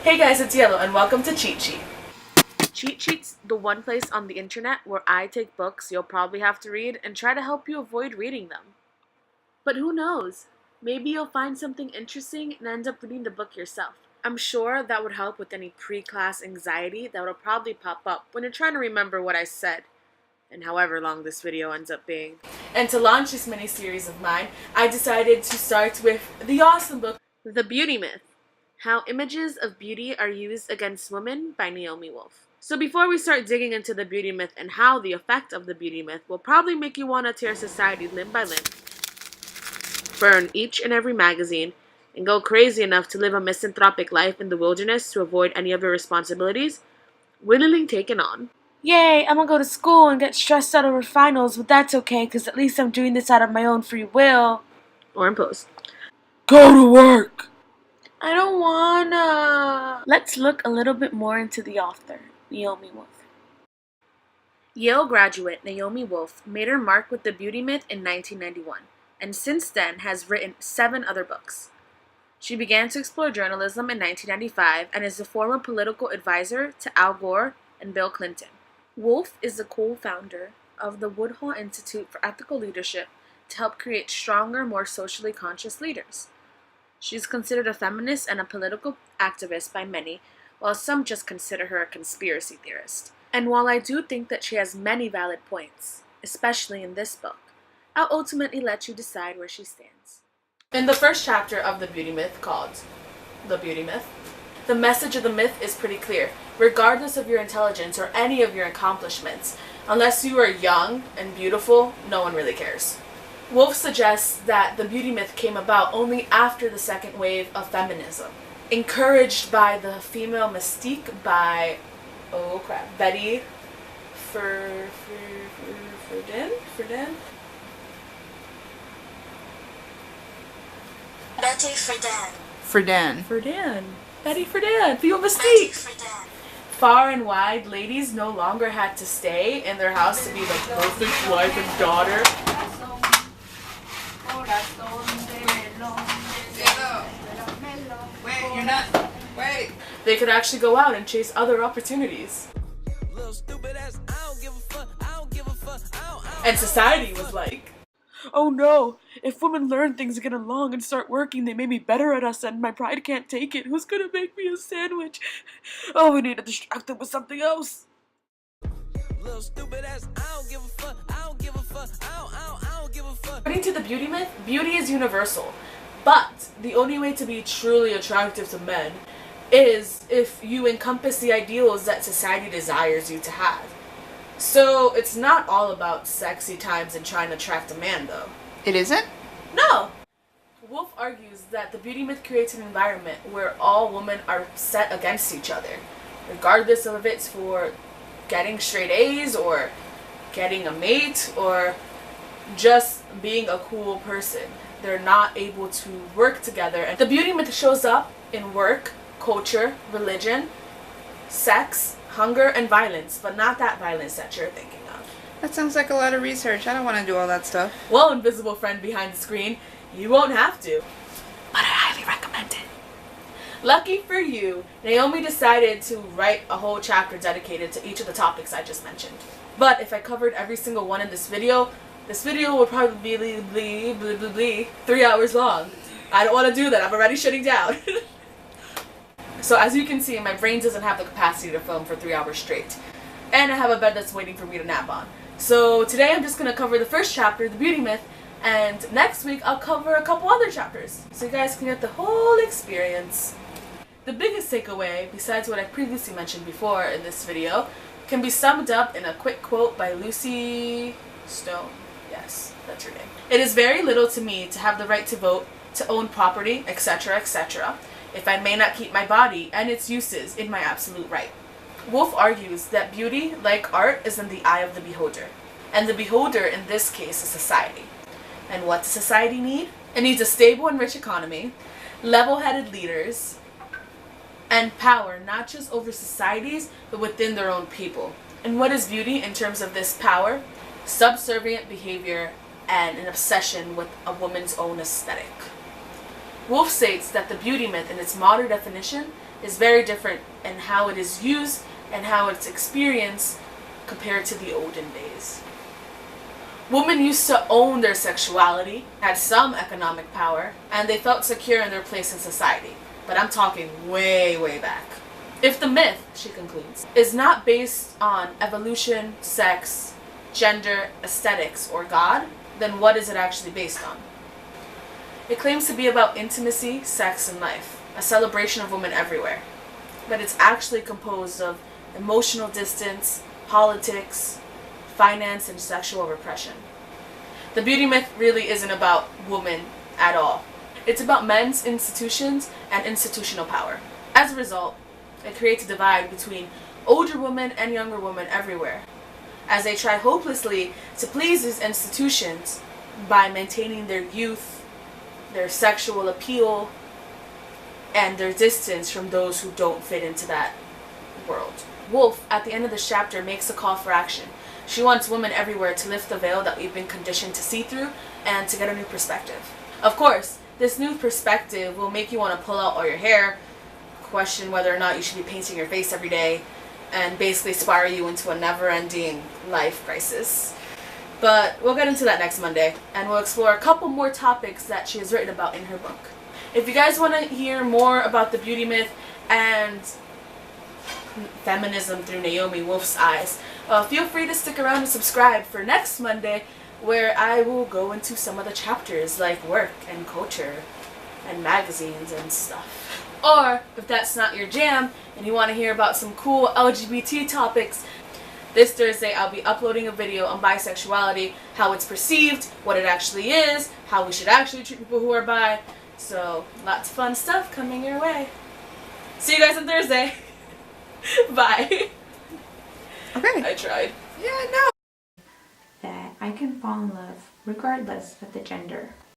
Hey guys, it's Yellow and welcome to Cheat Sheet. Cheat Sheet's the one place on the internet where I take books you'll probably have to read and try to help you avoid reading them. But who knows? Maybe you'll find something interesting and end up reading the book yourself. I'm sure that would help with any pre-class anxiety that will probably pop up when you're trying to remember what I said, and however long this video ends up being. And to launch this mini-series of mine, I decided to start with the awesome book, The Beauty Myth: How Images of Beauty Are Used Against Women by Naomi Wolf. So before we start digging into the beauty myth and how the effect of the beauty myth will probably make you want to tear society limb by limb, burn each and every magazine, and go crazy enough to live a misanthropic life in the wilderness to avoid any of your responsibilities, willingly taken on. Yay, I'm gonna go to school and get stressed out over finals, but that's okay, because at least I'm doing this out of my own free will. Or imposed. Go to work! I don't wanna. Let's look a little bit more into the author, Naomi Wolf. Yale graduate Naomi Wolf made her mark with the beauty myth in 1991, and since then has written 7 other books. She began to explore journalism in 1995 and is the former political advisor to Al Gore and Bill Clinton. Wolf is the co-founder of the Woodhull Institute for Ethical Leadership to help create stronger, more socially conscious leaders. She's considered a feminist and a political activist by many, while some just consider her a conspiracy theorist. And while I do think that she has many valid points, especially in this book, I'll ultimately let you decide where she stands. In the first chapter of the beauty myth, called The Beauty Myth, the message of the myth is pretty clear. Regardless of your intelligence or any of your accomplishments, unless you are young and beautiful, no one really cares. Wolf suggests that the beauty myth came about only after the second wave of feminism, encouraged by the female mystique by, Betty Friedan? Betty Friedan. Betty Friedan, female mystique. Betty Friedan. Far and wide, ladies no longer had to stay in their house to be the perfect wife and daughter. Wait, you're not. Wait. They could actually go out and chase other opportunities. And society was like, oh no, if women learn things, get along, and start working, they may be better at us, and my pride can't take it. Who's gonna make me a sandwich? Oh, we need to distract them with something else. According to the beauty myth, beauty is universal. But the only way to be truly attractive to men is if you encompass the ideals that society desires you to have. So it's not all about sexy times and trying to attract a man, though. It isn't? No! Wolf argues that the beauty myth creates an environment where all women are set against each other, regardless of if it's for getting straight A's or getting a mate or just being a cool person. They're not able to work together. And the beauty myth shows up in work, culture, religion, sex, hunger, and violence, but not that violence that you're thinking of. That sounds like a lot of research. I don't want to do all that stuff. Well, invisible friend behind the screen, you won't have to. But I highly recommend it. Lucky for you, Naomi decided to write a whole chapter dedicated to each of the topics I just mentioned. But if I covered every single one in this video would probably be 3 hours long. I don't want to do that. I'm already shutting down. So as you can see, my brain doesn't have the capacity to film for 3 hours straight. And I have a bed that's waiting for me to nap on. So today I'm just going to cover the first chapter, the beauty myth, and next week I'll cover a couple other chapters, so you guys can get the whole experience. The biggest takeaway, besides what I previously mentioned before in this video, can be summed up in a quick quote by Lucy Stone. Yes, that's her name. It is very little to me to have the right to vote, to own property, etc., etc., if I may not keep my body and its uses in my absolute right. Wolf argues that beauty, like art, is in the eye of the beholder. And the beholder in this case is society. And what does society need? It needs a stable and rich economy, level-headed leaders, and power not just over societies, but within their own people. And what is beauty in terms of this power? Subservient behavior and an obsession with a woman's own aesthetic. Wolf states that the beauty myth in its modern definition is very different in how it is used and how it's experienced compared to the olden days. Women used to own their sexuality, had some economic power, and they felt secure in their place in society. But I'm talking way, way back. If the myth, she concludes, is not based on evolution, sex, gender, aesthetics, or God, then what is it actually based on? It claims to be about intimacy, sex, and life, a celebration of women everywhere. But it's actually composed of emotional distance, politics, finance, and sexual repression. The beauty myth really isn't about women at all. It's about men's institutions and institutional power. As a result, it creates a divide between older women and younger women everywhere, as they try hopelessly to please these institutions by maintaining their youth, their sexual appeal, and their distance from those who don't fit into that world. Woolf, at the end of this chapter, makes a call for action. She wants women everywhere to lift the veil that we've been conditioned to see through and to get a new perspective. Of course, this new perspective will make you want to pull out all your hair, question whether or not you should be painting your face every day, and basically spiral you into a never-ending life crisis. But we'll get into that next Monday, and we'll explore a couple more topics that she has written about in her book. If you guys want to hear more about the beauty myth and feminism through Naomi Wolf's eyes, feel free to stick around and subscribe for next Monday, where I will go into some of the chapters like work and culture and magazines and stuff. Or, if that's not your jam and you want to hear about some cool LGBT topics, this Thursday I'll be uploading a video on bisexuality, how it's perceived, what it actually is, how we should actually treat people who are bi. So, lots of fun stuff coming your way. See you guys on Thursday. Bye. Okay. I tried. Yeah, no. That I can fall in love regardless of the gender.